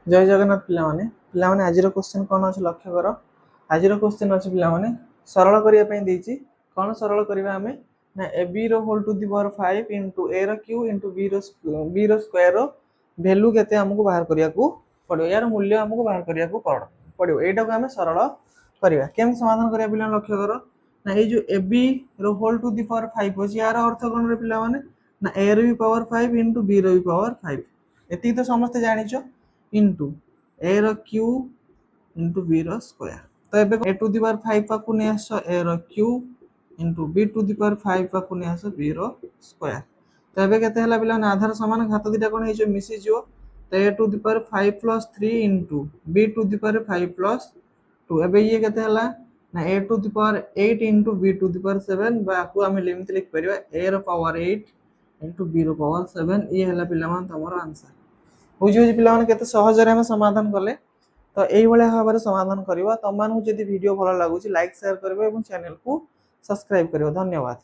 जय जगन्नाथ पिलामाने पिलामाने आजिर क्वेश्चन कौन अच्छे लक्ष्य कर आजिर क्वेश्चन अच्छे पिलामाने सरल करने देती कौन सरल करवा आम ना a b whole to the power 5 into a q into b square value के आमको बाहर करने को पड़ो यार मूल्य आमको बाहर करने को पड़ो यहाँ को आम सरल करवा केम समाधान करवा पिला लक्ष्य कर ना ये जो a b whole to the power 5 अच्छी यार अर्थ कौन रे पिला माने ना ए रो भी पावर 5 इंटू बी रो भी पावर 5 एति तो समस्त जानिछ into A rho Q into B rho square तो एबे ए टू दी पावर 5 पाकु ने आस A rho Q into B to the power 5 पाकु ने आस बी रो स्क्वायर तो एबे केते हला पिला आधार समान घात दिटा कोन हे जो मिसी जिवो तो a to the power 5 plus 3 into B to the power 5 plus 2 एबे ये केते हला ना a to the power 8 into B to the power 7 बाकु आमे लिमिट लिख परिबा ए रो पावर 8 इंटू बी रो पावर 7 ये हला पिला मान तमरो आंसर बुझी पिला माने केते सहज रे हम समाधान कले तो एई भले भाबरे समाधान करबा तम मानू जदी वीडियो भलो लागुची लाइक शेयर करबे एवं चैनल को सब्सक्राइब करबे धन्यवाद।